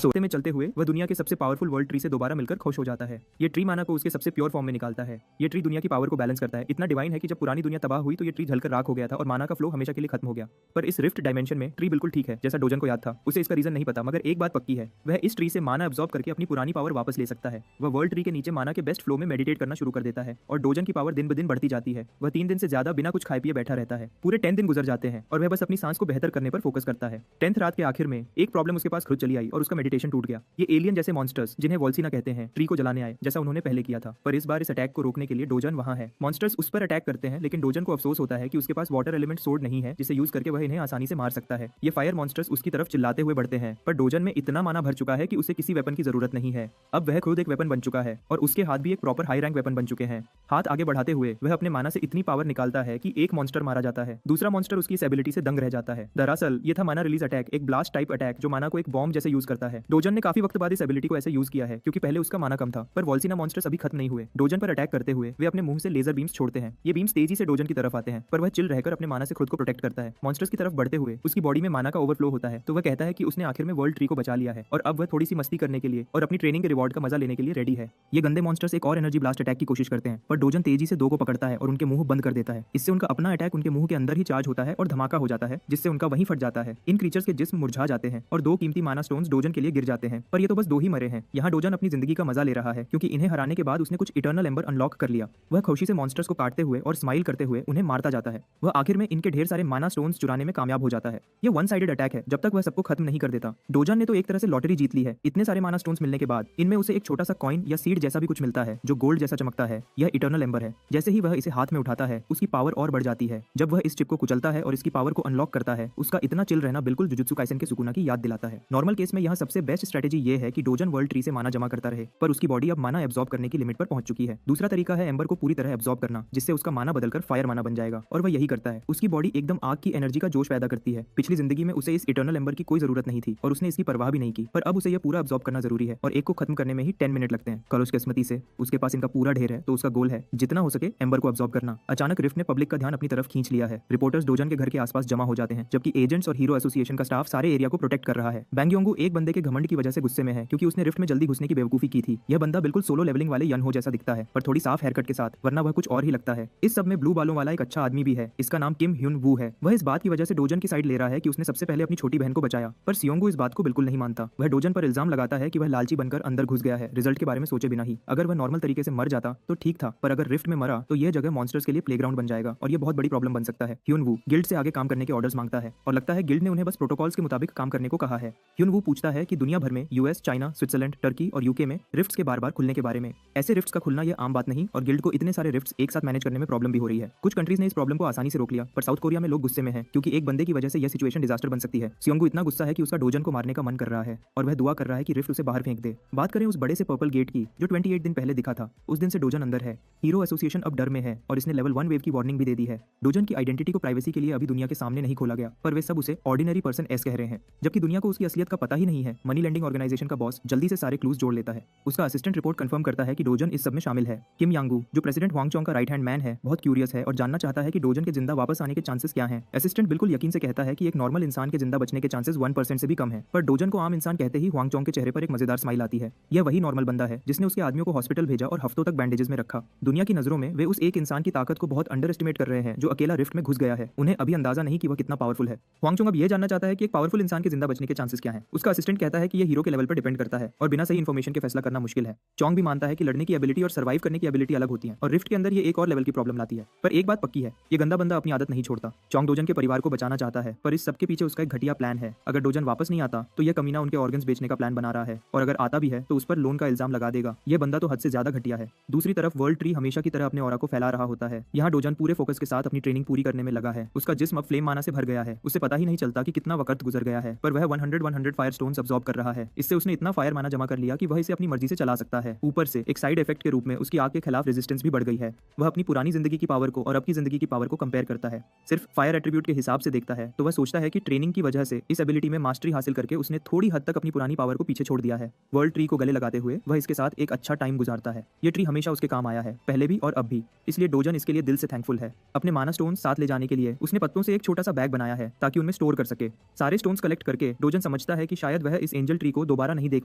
सोते में चलते हुए वह दुनिया के सबसे पावरफुल वर्ल्ड ट्री से दोबारा मिलकर खुश हो जाता है। ये ट्री माना को उसके सबसे प्योर फॉर्म में निकालता है। ये ट्री दुनिया की पावर को बैलेंस करता है। इतना डिवाइन है कि जब पुरानी दुनिया तबाह हुई तो ये ट्री जलकर राख हो गया था और माना का फ्लो हमेशा के लिए खत्म हो गया। पर इस रिफ्ट डायमेंशन में ट्री बिल्कुल ठीक है, जैसा डोजन को याद था। उसे इसका रीजन नहीं पता, मगर एक बात पक्की है, वह इस ट्री से माना एब्जॉर्ब करके अपनी पुरानी पावर वापस ले सकता है। वह वर्ल्ड ट्री के नीचे माना के बेस्ट फ्लो में मेडिटेट करना शुरू कर देता है और डोजन की पावर दिन ब दिन बढ़ती जाती है। वह 3 दिन से ज्यादा बिना कुछ खाए पिए बैठा रहता है। पूरे 10 दिन गुजर जाते हैं और वह बस अपनी सांस को बेहतर करने पर फोकस करता है। 10th रात के आखिर में एक प्रॉब्लम उसके पास खुद चली आई और उसका मेडिटेशन टूट गया। ये एलियन जैसे मॉन्स्टर्स, जिन्हें वॉल्सीना कहते हैं, ट्री को जलाने आए जैसा उन्होंने पहले किया था। पर इस बार इस अटैक को रोकने के लिए डोजन वहां है। मॉन्स्टर्स उस पर अटैक करते हैं, लेकिन डोजन को अफसोस होता है कि उसके पास वाटर एलिमेंट सोर्ड नहीं है जिसे यूज करके वह इन्हें आसानी से मार सकता है। ये फायर मॉन्स्टर्स उसकी तरफ चिल्लाते हुए बढ़ते हैं, पर डोजन में इतना माना भर चुका है कि उसे किसी वेपन की जरूरत नहीं है। अब वह खुद एक वेपन बन चुका है और उसके हाथ भी एक प्रॉपर हाई रैंक वेपन बन चुके हैं। हाथ आगे बढ़ाते हुए वह अपने माना से इतनी पावर निकालता है कि एक मॉन्स्टर मारा जाता है। दूसरा मॉन्स्टर उसकी इस एबिलिटी से दंग रह जाता है। दरअसल ये था माना रिलीज अटैक, एक ब्लास्ट टाइप अटैक जो माना को एक बॉम्ब जैसे यूज करता है। डोजन ने काफी वक्त बाद इस एबिलिटी को ऐसे यूज किया है क्योंकि पहले उसका माना कम था। पर वॉल्सीना मॉन्स्टर्स अभी खत्म नहीं हुए। डोजन पर अटैक करते हुए वे अपने मुंह से लेजर बीम्स छोड़ते हैं। ये बीम्स तेजी से डोजन की तरफ आते हैं, पर वह चिल रहकर अपने माना से खुद को प्रोटेक्ट करता है। मॉन्स्टर्स की तरफ बढ़ते हुए उसकी बॉडी में माना का ओवरफ्लो होता है, तो वह कहता है कि उसने आखिर में वर्ल्ड ट्री को बचा लिया है और अब वह थोड़ी सी मस्ती करने के लिए और अपनी ट्रेनिंग के रिवॉर्ड का मजा लेने के लिए रेडी है। ये गंदे मॉन्स्टर्स एक और एनर्जी ब्लास्ट अटैक की कोशिश करते हैं, पर डोजन तेजी से 2 को पकड़ता है और उनके मुंह बंद कर देता है। इससे उनका अपना अटैक उनके मुंह के अंदर ही चार्ज होता है और धमाका हो जाता है, जिससे उनका वहीं फट जाता है। इन क्रीचर्स के जिस्म मुरझा जाते हैं और 2 कीमती माना स्टोन्स डोजन के लिए गिर जाते हैं। पर ये तो बस 2 ही मरे हैं। यहाँ डोजन अपनी जिंदगी का मजा ले रहा है क्योंकि इन्हें हराने के बाद उसने कुछ इटर्नल एम्बर अनलॉक कर लिया। वह खुशी से मॉन्स्टर्स को काटते हुए और स्माइल करते हुए उन्हें मारता जाता है। वह आखिर में इनके ढेर सारे माना स्टोन्स चुराने में कामयाब हो जाता है। ये वन साइडेड अटैक है जब तक वह सबको खत्म नहीं कर देता। डोजन ने तो एक तरह से लॉटरी जीत ली है। इतने सारे माना स्टोन्स मिलने के बाद इनमें उसे एक छोटा सा कॉइन या सीड जैसा भी कुछ मिलता है जो गोल्ड जैसा चमकता है। यह इटर्नल एम्बर है। जैसे ही वह इसे हाथ में उठाता है उसकी पावर और बढ़ जाती है। जब वह इस चिप को कुचलता है और इसकी पावर को अनलॉक करता है, उसका इतना चिल रहना बिल्कुल जुजुत्सु काइसेन के सुकुना की याद दिलाता है। नॉर्मल केस में यहाँ सबसे बेस्ट स्ट्रेटेजी ये है कि डोजन वर्ल्ड ट्री से माना जमा करता रहे, पर उसकी बॉडी अब माना एब्जॉर्ब करने की लिमिट पर पहुंच चुकी है। दूसरा तरीका है एम्बर को पूरी तरह एब्जॉर्ब करना, जिससे उसका माना बदलकर फायर माना बन जाएगा, और वह यही करता है। उसकी बॉडी एकदम आग की एनर्जी का जोश पैदा करती है। पिछली जिंदगी में उसे इस इटर्नल एम्बर की कोई जरूरत नहीं थी और उसने इसकी परवाह भी नहीं की, पर अब उसे यह पूरा एब्जॉर्ब करना जरूरी है और एक को खत्म करने में ही 10 मिनट लगते हैं। कल उसकी किस्मती से उसके पास इनका पूरा ढेर है, तो उसका गोल है जितना हो सके एम्बर को एब्जॉर्ब करना। अचानक रिफ्ट ने पब्लिक का ध्यान अपनी तरफ खींच लिया है। रिपोर्टर्स डोजन के घर के आसपास जमा हो जाते हैं, जबकि एजेंट्स और हीरो एसोसिएशन का स्टाफ सारे एरिया को प्रोटेक्ट कर रहा है। बैंग योंगू एक बंदे के घमंड की वजह से गुस्से में है क्योंकि उसने रिफ्ट में जल्दी घुसने की बेवकूफी की थी। यह बंदा बिल्कुल सोलो लेवलिंग वाले यन हो जैसा दिखता है, पर थोड़ी साफ हेयरकट के साथ, वरना वह कुछ और ही लगता है। इस सब में ब्लू बालों वाला एक अच्छा आदमी भी है। इसका नाम किम ह्यून वू है। वह इस बात की वजह से डोजन की साइड ले रहा है कि उसने सबसे पहले अपनी छोटी बहन को बचाया, पर सियोंगू इस बात को बिल्कुल नहीं मानता। वह डोजन पर इल्जाम लगाता है कि वह लालची बनकर अंदर घुस गया है, रिजल्ट के बारे में सोचे बिना ही। अगर वह नॉर्मल तरीके से मर जाता तो ठीक था, पर अगर रिफ्ट में मरा तो यह जगह मॉन्स्टर्स के लिए प्लेग्राउंड बन जाएगा और यह बहुत बड़ी प्रॉब्लम बन सकता है। ह्यून वू गिल्ड से आगे काम करने के ऑर्डर्स मांगता है और लगता है गिल्ड ने उन्हें बस प्रोटोकॉल्स के मुताबिक काम करने को कहा है। ह्यून वू पूछता है कि दुनिया भर में यूएस, चाइना, स्विट्जरलैंड, टर्की और यूके में रिफ्ट्स के बार-बार खुलने के बारे में। ऐसे रिफ्ट्स का खुलना यह आम बात नहीं और गिल्ड को इतने सारे रिफ्ट्स एक साथ मैनेज करने में प्रॉब्लम भी हो रही है। कुछ कंट्रीज ने इस प्रॉब्लम को आसानी से रोक लिया, पर साउथ कोरिया में लोग गुस्से में हैं क्योंकि एक बंदे की वजह से यह सिचुएशन डिजास्टर बन सकती है। सियोंगू इतना गुस्सा है कि उसका डोजन को मारने का मन कर रहा है और वह दुआ कर रहा है कि रिफ्ट उसे बाहर फेंक दे। बात करें उस बड़े से पर्पल गेट की जो 28 दिन पहले दिखा था, उस दिन से डोजन अंदर है। हीरो एसोसिएशन अब डर में है और इसने लेवल 1 वेव की वार्निंग भी दे दी है। डोजन की आइडेंटिटी को प्राइवेसी के लिए अभी दुनिया के सामने नहीं खोला गया, पर वे सब उसे ऑर्डिनरी पर्सन एस कह रहे हैं, जबकि दुनिया को उसकी असलियत का पता ही नहीं है। मनी लेंडिंग ऑर्गेनाइजेशन का बॉस जल्दी से सारे क्लूज जोड़ लेता है। उसका असिस्टेंट रिपोर्ट कंफर्म करता है कि डोजन इस सब में शामिल है। किम यांगू जो प्रेसिडेंट हुआंग चोंग का राइट हैंड मैन है, बहुत क्यूरियस है और जानना चाहता है कि डोजन के जिंदा वापस आने के चांसेस क्या हैं। असिस्टेंट बिल्कुल यकीन से कहता है कि एक नॉर्मल इंसान के जिंदा बचने के चांसेस 1% से भी कम है, पर डोजन को आम इंसान कहते ही हुआंग चोंग के चेहरे पर एक मजेदार स्माइल आती है। यह वही नॉर्मल बंदा है जिसने उसके आदमियों को हॉस्पिटल भेजा और हफ्तों तक बैंडेजेस में रखा। दुनिया की नजरों में वे उस एक इंसान की ताकत को बहुत अंडर एस्टिमेट कर रहे हैं जो अकेला रिफ्ट में घुस गया है। उन्हें अभी अंदाजा नहीं कि वह कितना पावरफुल है। हुआंग चोंग अब यह जानना चाहता है कि एक पावरफुल इंसान के जिंदा बचने के चांसेस क्या हैं। उसका असिस्टेंट कहता है कि यह हीरो के लेवल पर डिपेंड करता है और बिना सही इन्फॉर्मेशन के फैसला करना मुश्किल है। चोंग भी मानता है कि लड़ने की एबिलिटी और सर्वाइव करने की एबिलिटी अलग होती है और रिफ्ट के अंदर ये एक और लेवल की प्रॉब्लम लाती है। पर एक बात पक्की है, ये गंदा बंदा अपनी आदत नहीं छोड़ता। चोंग डोजन के परिवार को बचाना चाहता है, पर इस सबके पीछे उसका एक घटिया प्लान है। अगर डोजन वापस नहीं आता तो यह कमीना उनके ऑर्गन्स बेचने का प्लान बना रहा है, और अगर आता भी है तो उस पर लोन का इल्जाम लगा देगा। यह बंदा तो हद से ज्यादा घटिया है। दूसरी तरफ वर्ल्ड ट्री हमेशा की तरह अपने ऑरा को फैला रहा होता है। यहाँ डोजन पूरे फोकस के साथ अपनी ट्रेनिंग पूरी करने में लगा है। उसका जिस्म अब फ्लेम माना से भर गया है। उसे पता ही नहीं चलता कि कितना वक्त गुजर गया है, पर वह 100 फायर स्टोन्स अब्सॉर्ब एब्जॉर्ब कर रहा है। इससे उसने इतना फायर माना जमा कर लिया कि वह इसे अपनी मर्जी से चला सकता है। ऊपर से एक साइड इफेक्ट के रूप में उसकी आग के खिलाफ रेजिस्टेंस भी बढ़ गई है। वह अपनी पुरानी जिंदगी की पावर को और अब की जिंदगी की पावर को कंपेयर करता है, सिर्फ फायर एट्रीब्यूट के हिसाब से देखता है, तो वह सोचता है कि ट्रेनिंग की वजह से इस एबिलिटी में मास्टरी हासिल करके उसने थोड़ी हद तक अपनी पुरानी पावर को पीछे छोड़ दिया है। वर्ल्ड ट्री को गले लगाते हुए वह इसके साथ एक अच्छा टाइम गुजारता है। ये ट्री हमेशा उसके काम आया है, पहले भी और अब भी, इसलिए डोजन इसके लिए दिल से थैंकफुल है। अपने माना स्टोन साथ ले जाने के लिए उसने पत्तों से एक छोटा सा बैग बनाया है ताकि उनमें स्टोर कर सके। सारे स्टोन्स कलेक्ट करके डोजन समझता है कि शायद वह इस एंजल ट्री को दोबारा नहीं देख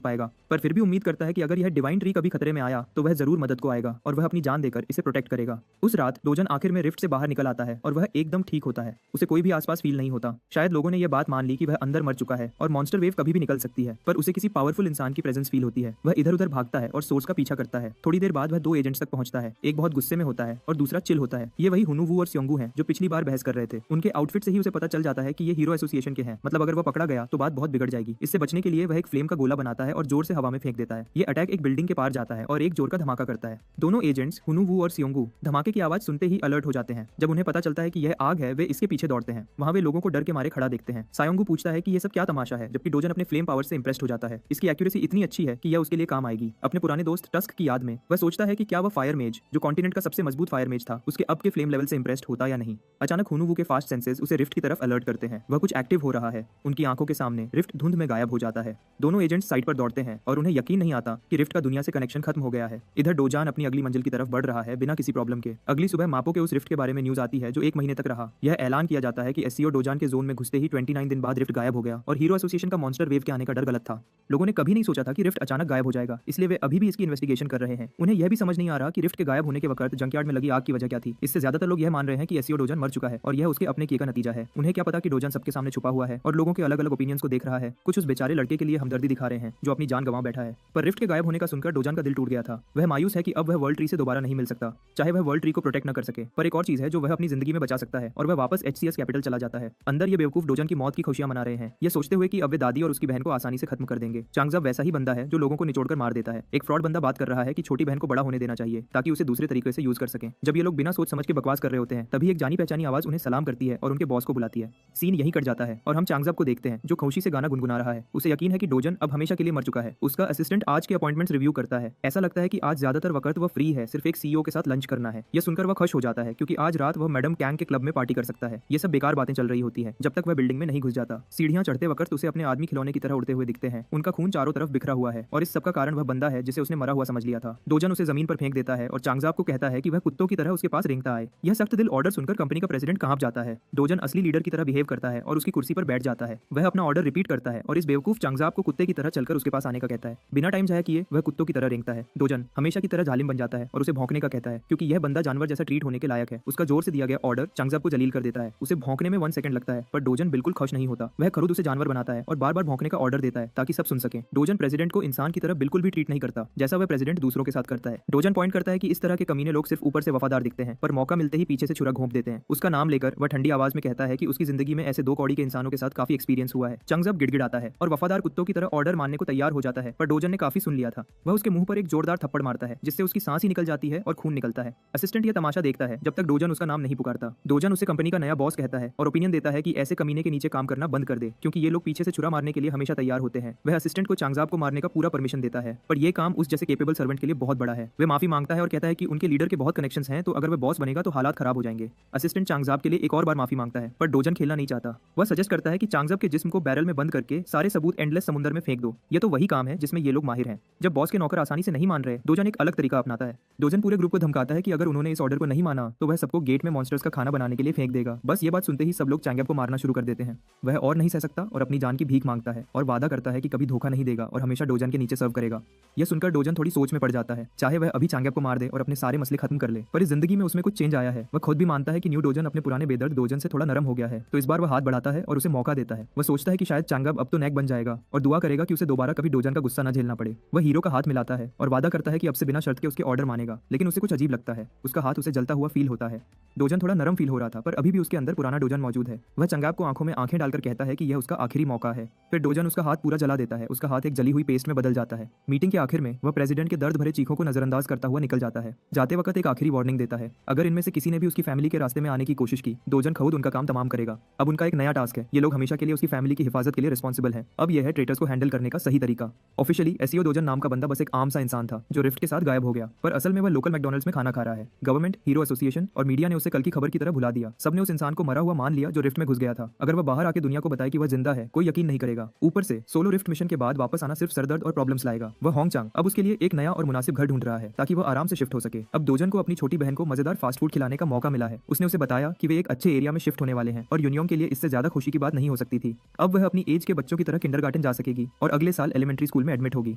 पाएगा, पर फिर भी उम्मीद करता है कि अगर यह डिवाइन ट्री कभी खतरे में आया तो वह जरूर मदद को आएगा और वह अपनी जान देकर इसे प्रोटेक्ट करेगा। उस रात डोजन आखिर में रिफ्ट से बाहर निकल आता है और वह एकदम ठीक होता है। उसे कोई भी आसपास फील नहीं होता। शायद लोगों ने यह बात मान ली कि वह अंदर मर चुका है और मॉन्स्टर वेव कभी भी निकल सकती है, पर उसे किसी पावरफुल इंसान की प्रेजेंस फील होती है। वह इधर उधर भागता है और सोर्स का पीछा करता है। थोड़ी देर बाद वह दो एजेंट्स तक पहुंचता है। एक बहुत गुस्से में होता है और दूसरा चिल होता है। ये वही हुनुवू और स्योंगू हैं जो पिछली बार बहस कर रहे थे। उनके आउटफिट से ही उसे पता चल जाता है कि ये हीरो एसोसिएशन के हैं, मतलब अगर वह पकड़ा गया तो बात बहुत बिगड़ जाएगी। इससे बचने के लिए वह एक फ्लेम का गोला बनाता है और जोर से हवा में फेंक देता है। ये अटैक एक बिल्डिंग के पार जाता है और एक जोर का धमाका करता है। दोनों एजेंट्स हुनुवू और स्योंगू धमाके की आवाज सुनते ही अलर्ट हो जाते हैं। जब उन्हें पता चलता है कि यह आग है, वे इसके पीछे दौड़ते हैं। वहां वे लोगों को डर के मारे खड़ा देखते हैं। सायोंगू पूछता है कि ये सब क्या तमाशा है, जबकि डोजन अपने फ्लेम पावर से इंप्रेस्ड हो जाता है। इसकी एक्यूरेसी इतनी अच्छी है कि यह उसके लिए काम आएगी। अपने पुराने दोस्त टस्क की याद में वह सोचता है कि क्या वह फायर मेज, जो कॉन्टिनेंट का सबसे मजबूत फायर मेज था, उसके अब के फ्लेम लेवल से इंप्रेस्ड होता या नहीं। अचानक हुनुवू के फास्ट सेंसेस उसे रिफ्ट की तरफ अलर्ट करते हैं। वह कुछ एक्टिव हो रहा है। उनकी आंखों के सामने रिफ्ट धुंध में गायब हो जाता है। दोनों एजेंट्स साइड पर दौड़ते हैं और उन्हें यकीन नहीं आता कि रिफ्ट का दुनिया से कनेक्शन खत्म हो गया है। इधर डोजान अपनी अगली मंजिल की तरफ बढ़ रहा है बिना किसी प्रॉब्लम के। अगली सुबह मापो के उस रिफ्ट के बारे में न्यूज आती है जो 1 महीने तक रहा। यह ऐलान किया जाता है कि एससीओ डोजान के जोन में घुसते ही 29 दिन बाद रिफ्ट गायब हो गया और हीरो एसोसिएशन का मॉन्स्टर वेव के आने का डर गलत था। लोगों ने कभी नहीं सोचा था कि रिफ्ट अचानक गायब हो जाएगा, इसलिए वे अभी भी इसकी इन्वेस्टिगेशन कर रहे हैं। उन्हें यह भी समझ नहीं आ रहा कि रिफ्ट के गायब होने के वक्त जंकयार्ड में लगी आग की वजह क्या थी। इससे ज्यादातर लोग यह मान रहे हैं कि एससीओ डोजान मर चुका है और यह उसके अपने किए का नतीजा है। उन्हें क्या पता कि डोजान सबके सामने छुपा हुआ है और लोगों के अलग अलग ओपिनियंस को देख रहा है। कुछ उस बेचारे लड़के के लिए हमदर्दी दिखा रहे हैं जो अपनी जान गंवा बैठा है। पर रिफ्ट के गायब होने का सुनकर डोजान का दिल टूट गया था। वह मायूस है कि अब वह वर्ल्ड ट्री से दोबारा नहीं मिल सकता, चाहे वह वर्ल्ड ट्री को प्रोटेक्ट न कर सके। पर एक और चीज है जो वह अपनी जिंदगी में बचा सकता है और वह वापस एचसीएस कैपिटल चला जाता है। अंदर ये बेवकूफ डोजान की मौत की खुशियां मना रहे हैं, ये सोचते हुए कि अब वे दादी और उसकी बहन को आसानी से खत्म कर देंगे। चांगजब वैसा ही बंदा है जो लोगों को निचोड़कर मार देता है। एक फ्रॉड बंदा बात कर रहा है कि छोटी बहन को बड़ा होने देना चाहिए ताकि उसे दूसरे तरीके से यूज कर सकें। जब ये लोग बिना सोच समझ के बकवास कर रहे होते हैं तभी एक जानी पहचानी आवाज उन्हें सलाम करती है और उनके बॉस को बुलाती है। सीन यही कट जाता है और हम चांगजब को देखते हैं जो खुशी से गाना गुनगुना रहा है। उसे यकीन है कि डोजन अब हमेशा के लिए मर चुका है। उसका असिस्टेंट आज के अपॉइंटमेंट्स रिव्यू करता है। ऐसा लगता है कि आज ज्यादातर वक्त वह फ्री है, सिर्फ एक सीईओ के साथ लंच करना है। यह सुनकर वह खुश हो जाता है क्योंकि आज रात वह मैडम कैंग के क्लब में पार्टी कर सकता है। ये सब बेकार बातें चल रही होती है जब तक वह बिल्डिंग में नहीं घुस जाता। सीढ़ियां चढ़ते वक्त उसे अपने आदमी खिलौने की तरह उड़ते हुए दिखते हैं। उनका खून चारों तरफ बिखरा हुआ है और इस सब का कारण वह बंदा है जिसे उसने मरा हुआ समझ लिया था। डोजन उसे जमीन पर फेंक देता है और चांगजाब को कहता है कि वह कुत्तों की तरह उसके पास रेंगता आए। यह सख्त दिल ऑर्डर सुनकर कंपनी का प्रेसिडेंट कांप जाता है। डोजन असली लीडर की तरह बिहेव करता है और उसकी कुर्सी पर बैठ जाता है। वह अपना ऑर्डर रिपीट करता है और इस बेवकूफ चांगजाब को कुत्ते की तरह चलकर उसके पास आने का कहता है। बिना टाइम जाया किए वह कुत्तों की तरह रेंगता है। डोजन हमेशा की तरह जालिम बन जाता है और उसे भौंकने का कहता है क्योंकि यह बंदा जानवर जैसा ट्रीट होने के लायक है। उसका जोर से दिया गया ऑर्डर चांगजाब को जलील कर देता है। उसे भौंकने में 1 सेकंड लगता है पर डोजन बिल्कुल खुश नहीं होता। वह खुद उसे जानवर बनाता है और बार बार भौंकने का ऑर्डर देता है ताकि सब सुन सके। डोजन प्रेसिडेंट को इंसान की तरह बिल्कुल भी ट्रीट नहीं करता जैसा वह प्रेसिडेंट दूसरों के साथ करता है। डोजन पॉइंट करता है कि इस तरह के कमीने लोग सिर्फ ऊपर से वफादार दिखते हैं पर मौका मिलते ही पीछे से छुरा घोंप देते हैं। उसका नाम लेकर वह ठंडी आवाज में कहता है कि उसकी जिंदगी में ऐसे 2 कौड़ी के इंसानों के साथ काफी एक्सपीरियंस हुआ है। चांगजाब गिड़गिड़ाता है और वफादार कुत्तों की तरह ऑर्डर मानने को तैयार हो जाता है पर डोजन ने काफी सुन लिया था। वह उसके मुंह पर एक जोरदार थप्पड़ मारता है जिससे उसकी सांस ही निकल जाती है और खून निकलता है। असिस्टेंट यह तमाशा देखता है जब तक डोजन उसका नाम नहीं पुकारता। डोजन उसे कंपनी का नया बॉस कहता है और ओपिनियन देता है कि ऐसे कमीने के नीचे काम करना बंद कर दे क्योंकि ये लोग पीछे से छुरा मारने के लिए हमेशा तैयार होते हैं। वह असिस्टेंट को चांगजाब को मारने का पूरा परमिशन देता है पर यह काम उस जैसे केपेबल सर्वेंट के लिए बहुत बड़ा है। वह माफी मांगता है और कहता है कि उनके लीडर के बहुत कनेक्शंस हैं तो अगर वह बॉस बनेगा तो हालात खराब हो जाएंगे। असिस्टेंट चांगजाब के लिए एक और बार माफी मांगता है पर डोजन खेलना नहीं चाहता। वह सजेस्ट करता है कि चांगजाब के जिस्म को बैरल में बंद करके सारे सबूत एंडलेस समुद्र में फेंक दो। ये तो वही काम है जिसमें ये लोग माहिर हैं। जब बॉस के नौकर आसानी से नहीं मान रहे, डोजन एक अलग तरीका अपनाता है। डोजन पूरे ग्रुप को धमकाता है कि अगर उन्होंने इस ऑर्डर को नहीं माना तो वह सबको गेट में मॉन्स्टर्स का खाना बनाने के लिए फेंक देगा। बस ये बात सुनते ही सब लोग चांगजाब को मारना शुरू कर देते हैं। वह और नहीं सह सकता और अपनी जान की भीख मांगता है और वादा करता है कि कभी धोखा नहीं देगा और हमेशा डोजन के नीचे सर्व करेगा। यह सुनकर डोजन थोड़ी सोच में पड़ जाता है। चाहे वह अभी चांगजाब को मार दे और अपने सारे मसले खत्म कर ले पर इस जिंदगी में उसमें कुछ चेंज आया है। वह खुद भी मानता है कि न्यू डोजन अपने पुराने बेदर्द डोजन से थोड़ा नरम हो गया है तो इस बार वह हाथ बढ़ाता है और उसे मौका देता है। वह सोचता है कि शायद चांगजाब अब तो नेक बन जाएगा और दुआ करेगा कि उसे दोबारा कभी डोजन का गुस्सा न झेलना पड़े। वह हीरो का हाथ मिलाता है और वादा करता है कि अब से बिना शर्त के उसके ऑर्डर मानेगा, लेकिन उसे कुछ अजीब लगता है। उसका हाथ उसे जलता हुआ फील होता है। डोजन थोड़ा नरम फील हो रहा था पर अभी भी उसके अंदर पुराना डोजन मौजूद है। वह चांगजाब को आंखों में आंखें डालकर कहता है कि यह उसका आखिरी मौका है। फिर डोजन उसका हाथ पूरा जला देता है। उसका हाथ एक जली हुई पेस्ट में बदल जाता है। मीटिंग के आखिर में वह प्रेसिडेंट के दर्द भरे चीखों को नजरअंदाज करता हुआ निकल जाता है। जाते वक्त एक आखिरी वार्निंग देता है, अगर इनमें से किसी ने भी उसकी फैमिली के रास्ते में आने की कोशिश की, डोजन खुद उनका काम तमाम करेगा। अब उनका एक नया टास्क है। ये लोग हमेशा के लिए उसकी फैमिली की हिफाजत के लिए रिस्पॉन्सिबल है। अब यह है ट्रेटर्स को हैंडल करने का सही तरीका। ऑफिशियली एसईओ दोजन नाम का बंदा बस एक आम सा इंसान था जो रिफ्ट के साथ गायब हो गया, पर असल में वह लोकल मैकडॉनल्ड्स में खाना खा रहा है। गवर्नमेंट, हीरो एसोसिएशन और मीडिया ने उसे कल की खबर की तरह भुला दिया। सबने उस इंसान को मरा हुआ मान लिया जो रिफ्ट में घुस गया था। अगर वह बाहर आके दुनिया को बताए कि वह जिंदा है, कोई यकीन नहीं करेगा। ऊपर से सोलो रिफ्ट मिशन के बाद वापस आना सिर्फ सरदर्द और प्रॉब्लम्स लाएगा। वह होंगचांग अब उसके लिए एक नया और मुनासिब घर ढूंढ रहा है ताकि वह आराम से शिफ्ट हो सके। अब दोजन को अपनी छोटी बहन को मजेदार फास्ट फूड खिलाने का मौका मिला है। उसने उसे बताया कि वे एक अच्छे एरिया में शिफ्ट होने वाले हैं और यूनियोंग के लिए इससे ज्यादा खुशी की बात नहीं हो सकती थी। अब वह अपनी एज के बच्चों की तरह किंडरगार्टन जा सकेगी और अगले साल एलिमेंट्री स्कूल में एडमिट होगी।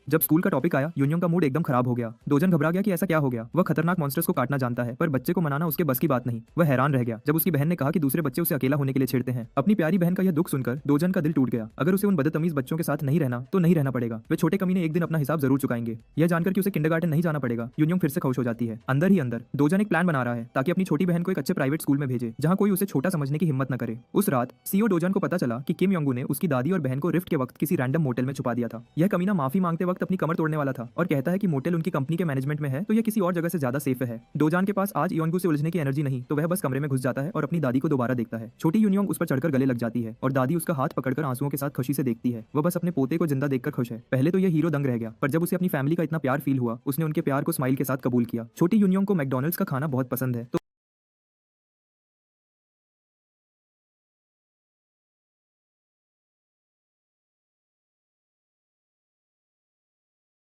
जब स्कूल का टॉपिक आया, यूनियोंग का मूड एकदम खराब हो गया। दोजन घबरा गया कि ऐसा क्या हो गया। वह खतरनाक मॉन्स्टर्स को काटना जानता है, पर बच्चे को मनाना उसके बस की बात नहीं। वह हैरान रह गया जब उसकी बहन ने कहा कि दूसरे बच्चे उसे अकेला होने के लिए छेड़ते हैं। अपनी प्यारी बहन का यह दुख सुनकर दोजन का दिल टूट गया। अगर उसे उन बदतमीज बच्चों के साथ नहीं रहना तो नहीं रहना पड़ेगा। वे छोटे कमीने एक दिन अपना हिसाब जरूर चुकाएंगे। यह जानकर कि उसे किंडरगार्टन नहीं जाना पड़ेगा, यूनियोंग फिर से खुश हो जाती है। अंदर ही अंदर दोजन एक प्लान बना रहा है ताकि अपनी छोटी बहन को एक अच्छे प्राइवेट स्कूल में भेजे जहां कोई उसे छोटा समझने की हिम्मत न करे। उस रात सीईओ दोजन को पता चला कि किम योंगू ने उसकी दादी और बहन को रिफ्ट के वक्त किसी रैंडम मोटेल में छुपा दिया था। यह कमीना माफी मांगते वक्त अपनी कमर तोड़ने वाला था और कहता है कि मोटेल उनकी कंपनी के मैनेजमेंट में है तो यह किसी और जगह से ज्यादा सेफ है। दोजान के पास आज योंगू से उलझने की एनर्जी नहीं, तो वह बस कमरे में घुस जाता है और अपनी दादी को दोबारा देखता है। छोटी यूनियोंग उस पर चढ़कर गले लग जाती है और दादी उसका हाथ पकड़कर आंसुओं के साथ खुशी से देखती है। वह बस अपने पोते को जिंदा देखकर खुश है। पहले तो यह हीरो दंग रह गया, पर जब उसे अपनी फैमिली का इतना प्यार फील हुआ, उसने उनके प्यार को स्माइल के साथ कबूल किया। छोटी यूनियोंग को मैकडॉनल्ड्स का खाना बहुत पसंद है तो